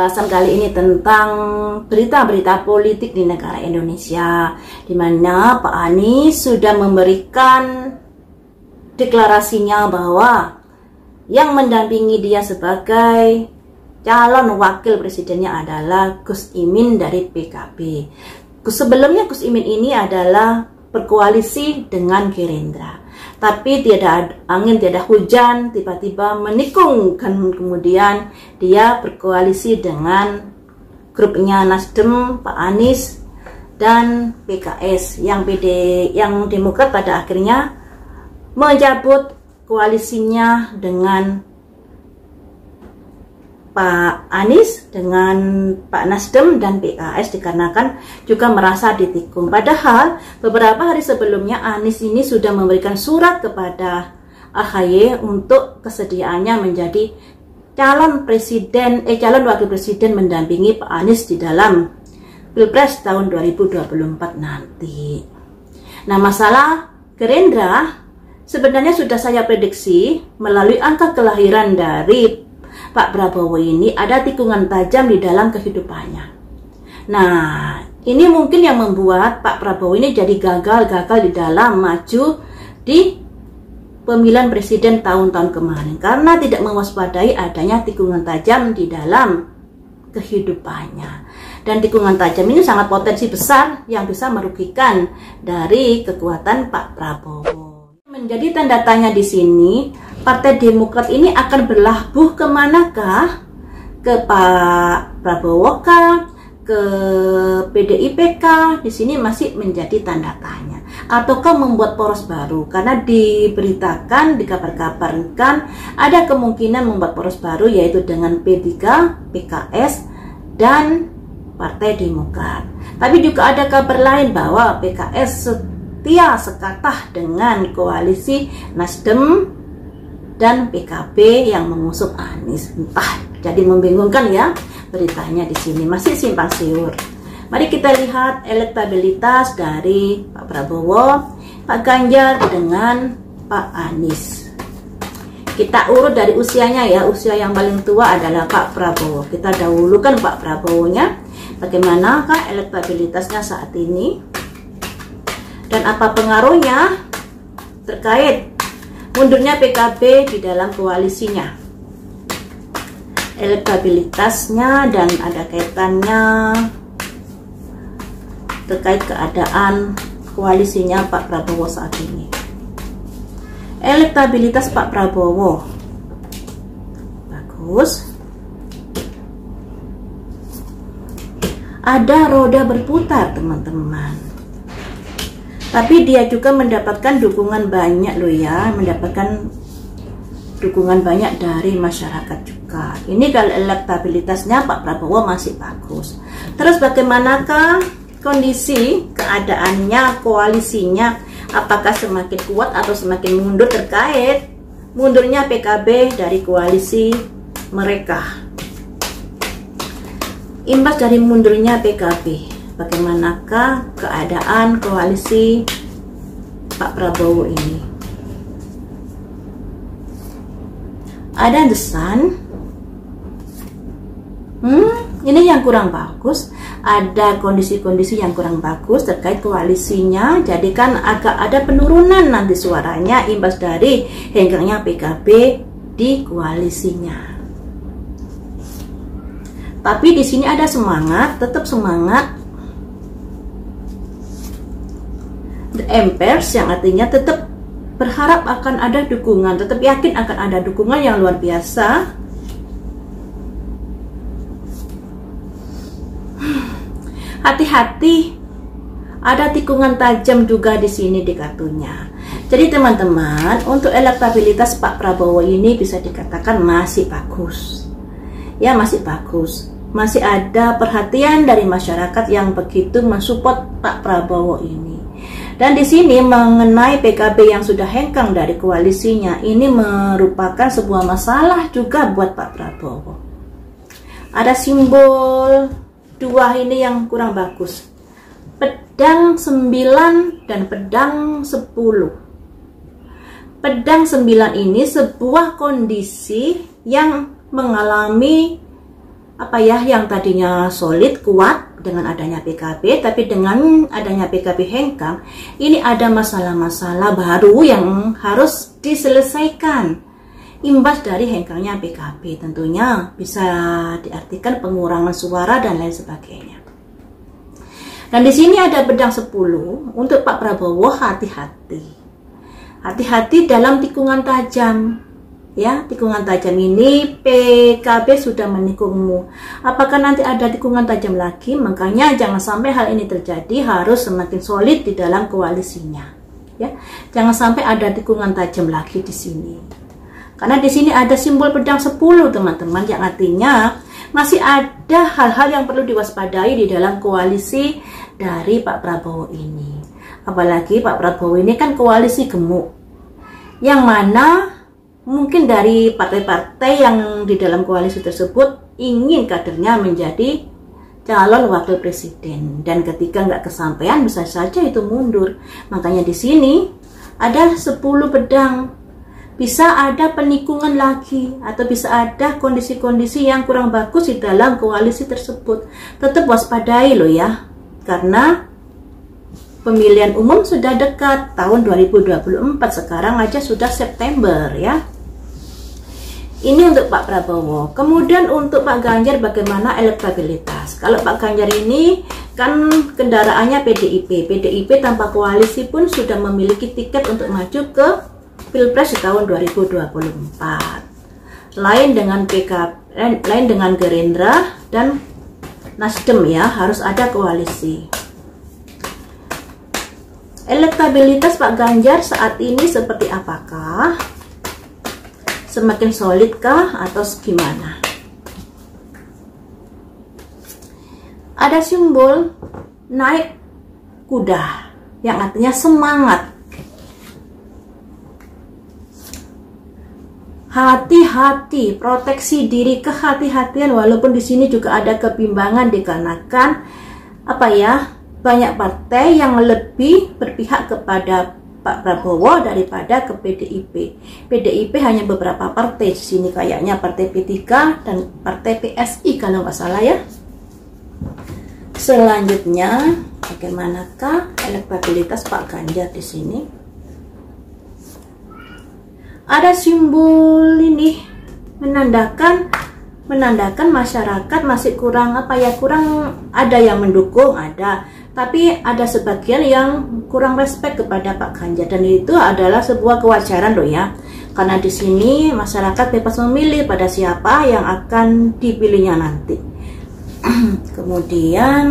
pembahasan kali ini tentang berita-berita politik di negara Indonesia, di mana Pak Anies sudah memberikan deklarasinya bahwa yang mendampingi dia sebagai calon wakil presidennya adalah Gus Imin dari PKB. Sebelumnya Gus Imin ini adalah berkoalisi dengan Gerindra. Tapi tiada angin, tiada hujan, tiba-tiba menikung, dan kemudian dia berkoalisi dengan grupnya Nasdem, Pak Anies, dan PKS. Yang Demokrat pada akhirnya mencabut koalisinya dengan Pak Anies, dengan Pak Nasdem dan PKS dikarenakan juga merasa ditikung. Padahal beberapa hari sebelumnya Anies ini sudah memberikan surat kepada AHY untuk kesediaannya menjadi calon wakil presiden mendampingi Pak Anies di dalam Pilpres tahun 2024 nanti. Nah, masalah Gerindra sebenarnya sudah saya prediksi melalui angka kelahiran dari Pak Prabowo ini ada tikungan tajam di dalam kehidupannya. Nah, ini mungkin yang membuat Pak Prabowo ini jadi gagal di dalam maju di pemilihan presiden tahun-tahun kemarin karena tidak mewaspadai adanya tikungan tajam di dalam kehidupannya. Dan tikungan tajam ini sangat potensi besar yang bisa merugikan dari kekuatan Pak Prabowo. Menjadi tanda tanya di sini, Partai Demokrat ini akan berlabuh kemanakah? Ke Pak Prabowo kah? Ke PDIP kah? Di sini masih menjadi tanda tanya. Ataukah membuat poros baru? Karena dikabar-kabarkan ada kemungkinan membuat poros baru yaitu dengan P3, PKS, dan Partai Demokrat. Tapi juga ada kabar lain bahwa PKS setia sekatah dengan koalisi Nasdem dan PKB yang mengusung Anies. Entah, jadi membingungkan ya beritanya di sini, masih simpang siur. Mari kita lihat elektabilitas dari Pak Prabowo, Pak Ganjar dengan Pak Anies. Kita urut dari usianya ya. Usia yang paling tua adalah Pak Prabowo. Kita dahulukan Pak Prabowo-nya. Bagaimanakah elektabilitasnya saat ini? Dan apa pengaruhnya terkait mundurnya PKB di dalam koalisinya? Elektabilitasnya dan ada kaitannya terkait keadaan koalisinya Pak Prabowo saat ini. Elektabilitas Pak Prabowo bagus. Ada roda berputar, teman-teman. Tapi dia juga mendapatkan dukungan banyak loh ya, mendapatkan dukungan banyak dari masyarakat juga. Ini kalau elektabilitasnya Pak Prabowo masih bagus. Terus bagaimanakah kondisi keadaannya, koalisinya, apakah semakin kuat atau semakin mundur terkait mundurnya PKB dari koalisi mereka? Imbas dari mundurnya PKB, bagaimanakah keadaan koalisi Pak Prabowo ini? Ada desan. Ini yang kurang bagus. Ada kondisi-kondisi yang kurang bagus terkait koalisinya. Jadi kan agak ada penurunan nanti suaranya imbas dari hengkangnya PKB di koalisinya. Tapi di sini ada semangat, tetap semangat. The Empress yang artinya tetap berharap akan ada dukungan, tetap yakin akan ada dukungan yang luar biasa. Hati-hati, ada tikungan tajam juga di sini di kartunya. Jadi teman-teman, untuk elektabilitas Pak Prabowo ini bisa dikatakan masih bagus. Ya, masih bagus. Masih ada perhatian dari masyarakat yang begitu mensupport Pak Prabowo ini. Dan di sini mengenai PKB yang sudah hengkang dari koalisinya, ini merupakan sebuah masalah juga buat Pak Prabowo. Ada simbol 2 ini yang kurang bagus. Pedang 9 dan pedang 10. Pedang 9 ini sebuah kondisi yang mengalami apa ya, yang tadinya solid kuat dengan adanya PKB, tapi dengan adanya PKB hengkang ini ada masalah-masalah baru yang harus diselesaikan. Imbas dari hengkangnya PKB tentunya bisa diartikan pengurangan suara dan lain sebagainya. Dan di sini ada pedang 10 untuk Pak Prabowo. Hati-hati, hati-hati dalam tikungan tajam. Ya, tikungan tajam ini PKB sudah menikungmu. Apakah nanti ada tikungan tajam lagi? Makanya jangan sampai hal ini terjadi, harus semakin solid di dalam koalisinya. Ya, jangan sampai ada tikungan tajam lagi di sini. Karena di sini ada simbol pedang 10, teman-teman, yang artinya masih ada hal-hal yang perlu diwaspadai di dalam koalisi dari Pak Prabowo ini. Apalagi Pak Prabowo ini kan koalisi gemuk, yang mana mungkin dari partai-partai yang di dalam koalisi tersebut ingin kadernya menjadi calon wakil presiden, dan ketika nggak kesampaian bisa saja itu mundur. Makanya di sini ada 10 pedang, bisa ada penikungan lagi atau bisa ada kondisi-kondisi yang kurang bagus di dalam koalisi tersebut. Tetap waspadai loh ya, karena pemilihan umum sudah dekat, tahun 2024, sekarang aja sudah September ya. Ini untuk Pak Prabowo. Kemudian untuk Pak Ganjar bagaimana elektabilitas? Kalau Pak Ganjar ini kan kendaraannya PDIP. PDIP tanpa koalisi pun sudah memiliki tiket untuk maju ke Pilpres di tahun 2024. Lain dengan lain dengan Gerindra dan Nasdem ya, harus ada koalisi. Elektabilitas Pak Ganjar saat ini seperti apakah? Semakin solid kah atau gimana? Ada simbol naik kuda yang artinya semangat. Hati-hati, proteksi diri, kehati-hatian, walaupun di sini juga ada kebimbangan dikarenakan apa ya? Banyak partai yang lebih berpihak kepada Pak Prabowo daripada ke PDIP. PDIP hanya beberapa partai di sini, kayaknya partai P3 dan partai PSI kalau nggak salah ya. Selanjutnya, bagaimanakah elektabilitas Pak Ganjar di sini? Ada simbol ini menandakan masyarakat masih kurang apa ya, kurang ada yang mendukung, ada, tapi ada sebagian yang kurang respect kepada Pak Ganjar, dan itu adalah sebuah kewajaran loh ya, karena di sini masyarakat bebas memilih pada siapa yang akan dipilihnya nanti. Kemudian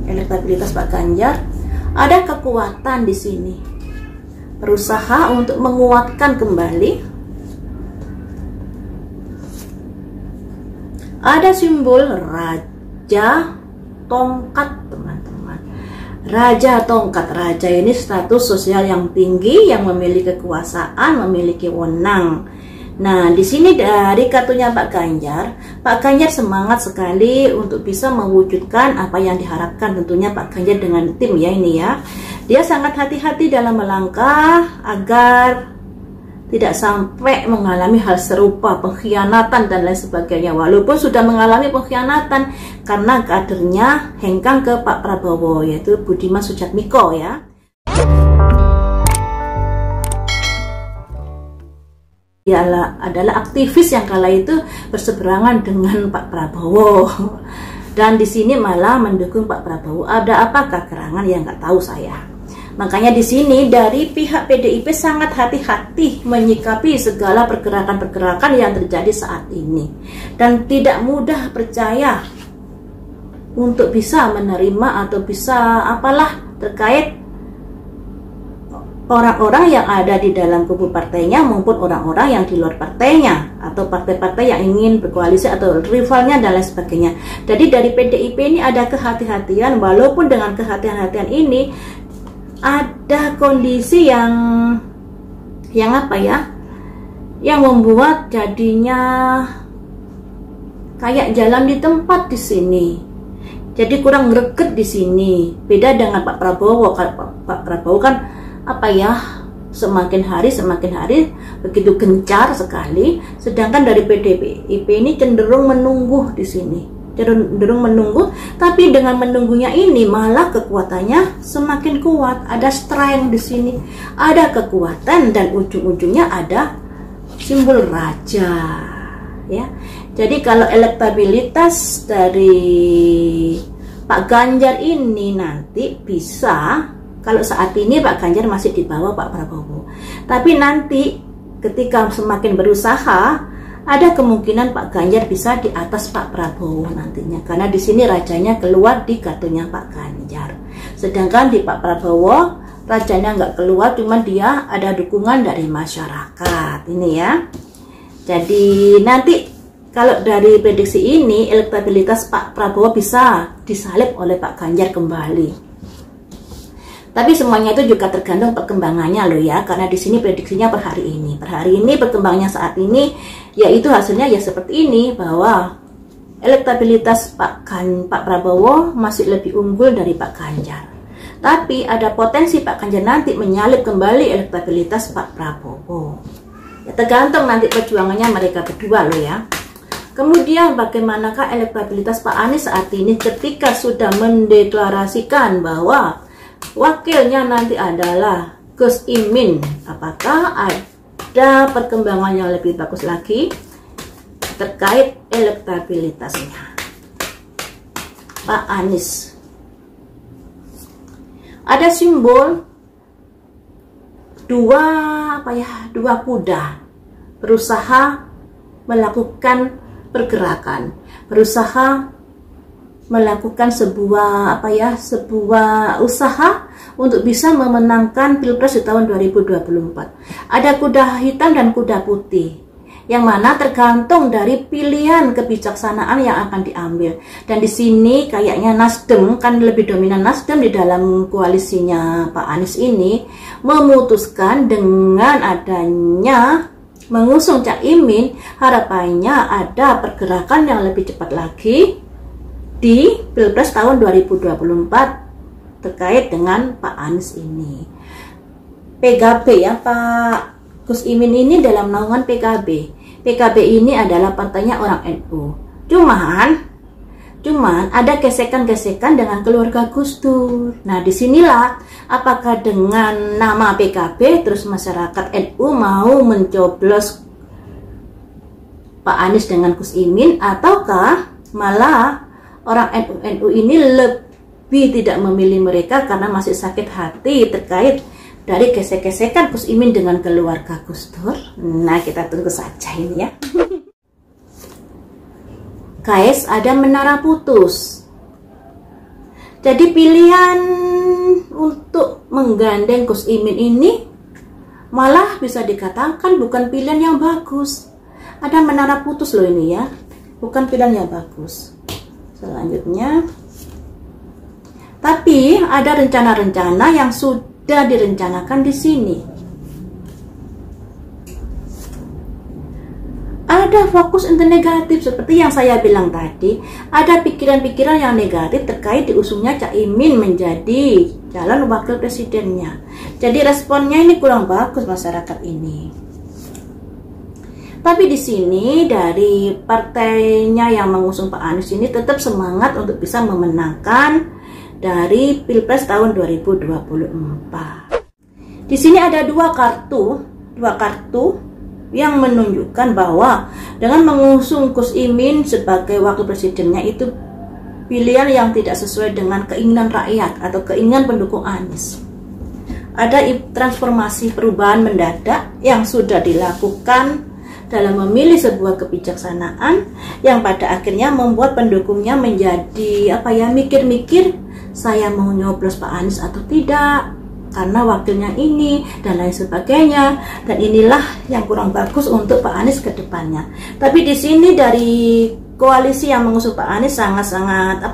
elektabilitas Pak Ganjar, ada kekuatan di sini, berusaha untuk menguatkan kembali. Ada simbol raja tongkat, teman-teman. Raja tongkat, raja ini status sosial yang tinggi, yang memiliki kekuasaan, memiliki wewenang. Nah, di sini dari kartunya Pak Ganjar semangat sekali untuk bisa mewujudkan apa yang diharapkan tentunya Pak Ganjar dengan tim ya ini ya. Dia sangat hati-hati dalam melangkah agar tidak sampai mengalami hal serupa, pengkhianatan dan lain sebagainya. Walaupun sudah mengalami pengkhianatan karena kadernya hengkang ke Pak Prabowo, yaitu Budiman Sujatmiko ya. Dia adalah aktivis yang kala itu berseberangan dengan Pak Prabowo. Dan di sini malah mendukung Pak Prabowo. Ada apa keterangan yang nggak tahu saya. Makanya di sini dari pihak PDIP sangat hati-hati menyikapi segala pergerakan-pergerakan yang terjadi saat ini, dan tidak mudah percaya untuk bisa menerima atau bisa apalah terkait orang-orang yang ada di dalam kubu partainya maupun orang-orang yang di luar partainya atau partai-partai yang ingin berkoalisi atau rivalnya dan lain sebagainya. Jadi dari PDIP ini ada kehati-hatian, walaupun dengan kehati-hatian ini ada kondisi yang apa ya, yang membuat jadinya kayak jalan di tempat di sini. Jadi kurang greget di sini. Beda dengan Pak Prabowo. Pak Prabowo kan apa ya, semakin hari begitu gencar sekali, sedangkan dari PDIP ini cenderung menunggu di sini. cenderung menunggu, tapi dengan menunggunya ini malah kekuatannya semakin kuat. Ada strength di sini, ada kekuatan, dan ujung-ujungnya ada simbol raja, ya. Jadi kalau elektabilitas dari Pak Ganjar ini nanti bisa, kalau saat ini Pak Ganjar masih di bawah Pak Prabowo, tapi nanti ketika semakin berusaha, ada kemungkinan Pak Ganjar bisa di atas Pak Prabowo nantinya, karena di sini rajanya keluar di kartunya Pak Ganjar. Sedangkan di Pak Prabowo rajanya nggak keluar, cuma dia ada dukungan dari masyarakat ini ya. Jadi nanti kalau dari prediksi ini elektabilitas Pak Prabowo bisa disalib oleh Pak Ganjar kembali. Tapi semuanya itu juga tergantung perkembangannya loh ya, karena di sini prediksinya per hari ini. Per hari ini perkembangannya saat ini, yaitu hasilnya ya seperti ini, bahwa elektabilitas Pak Prabowo masih lebih unggul dari Pak Ganjar. Tapi ada potensi Pak Ganjar nanti menyalip kembali elektabilitas Pak Prabowo. Ya, tergantung nanti perjuangannya mereka berdua loh ya. Kemudian bagaimanakah elektabilitas Pak Anies saat ini ketika sudah mendeklarasikan bahwa wakilnya nanti adalah Gus Imin? Apakah ada perkembangan yang lebih bagus lagi terkait elektabilitasnya Pak Anies? Ada simbol dua kuda berusaha melakukan pergerakan, berusaha melakukan sebuah usaha untuk bisa memenangkan Pilpres di tahun 2024. Ada kuda hitam dan kuda putih, yang mana tergantung dari pilihan kebijaksanaan yang akan diambil. Dan di sini kayaknya Nasdem, kan lebih dominan Nasdem di dalam koalisinya Pak Anies ini, memutuskan dengan adanya mengusung Cak Imin, harapannya ada pergerakan yang lebih cepat lagi di Pilpres tahun 2024 terkait dengan Pak Anies ini. PKB ya, Pak Gus Imin ini dalam naungan PKB. PKB ini adalah partainya orang NU. Cuman ada gesekan-gesekan dengan keluarga Gus Dur. Nah, disinilah apakah dengan nama PKB terus masyarakat NU mau mencoblos Pak Anies dengan Gus Imin, ataukah malah orang NU ini lebih tidak memilih mereka karena masih sakit hati terkait dari gesek-gesekan Gus Imin dengan keluarga Gus Dur? Nah, kita tunggu saja ini ya. Guys, ada menara putus. Jadi pilihan untuk menggandeng Gus Imin ini malah bisa dikatakan bukan pilihan yang bagus. Ada menara putus loh ini ya, bukan pilihan yang bagus. Selanjutnya, tapi ada rencana-rencana yang sudah direncanakan di sini. Ada fokus into negatif seperti yang saya bilang tadi. Ada pikiran-pikiran yang negatif terkait diusungnya Cak Imin menjadi calon wakil presidennya. Jadi responnya ini kurang bagus masyarakat ini. Tapi di sini dari partainya yang mengusung Pak Anies ini tetap semangat untuk bisa memenangkan dari Pilpres tahun 2024. Di sini ada dua kartu yang menunjukkan bahwa dengan mengusung Gus Imin sebagai wakil presidennya itu pilihan yang tidak sesuai dengan keinginan rakyat atau keinginan pendukung Anies. Ada transformasi perubahan mendadak yang sudah dilakukan dalam memilih sebuah kebijaksanaan yang pada akhirnya membuat pendukungnya menjadi mikir-mikir, saya mau nyoblos Pak Anies atau tidak karena wakilnya ini dan lain sebagainya. Dan inilah yang kurang bagus untuk Pak Anies ke depannya. Tapi di sini dari koalisi yang mengusung Pak Anies sangat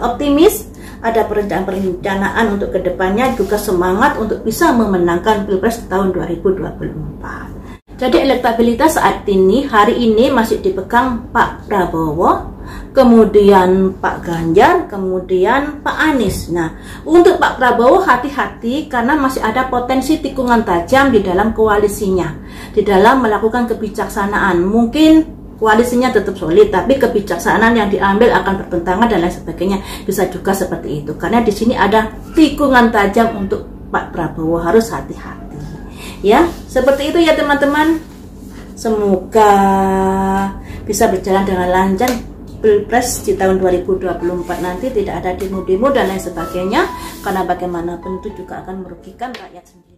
optimis. Ada perencanaan untuk kedepannya, juga semangat untuk bisa memenangkan Pilpres tahun 2024. Jadi elektabilitas saat ini, hari ini masih dipegang Pak Prabowo, kemudian Pak Ganjar, kemudian Pak Anies. Nah, untuk Pak Prabowo hati-hati karena masih ada potensi tikungan tajam di dalam koalisinya, di dalam melakukan kebijaksanaan. Mungkin koalisinya tetap solid, tapi kebijaksanaan yang diambil akan bertentangan dan lain sebagainya. Bisa juga seperti itu, karena di sini ada tikungan tajam untuk Pak Prabowo, harus hati-hati. Ya, seperti itu ya teman-teman. Semoga bisa berjalan dengan lancar Pilpres di tahun 2024 nanti, tidak ada demo-demo dan lain sebagainya, karena bagaimanapun itu juga akan merugikan rakyat sendiri.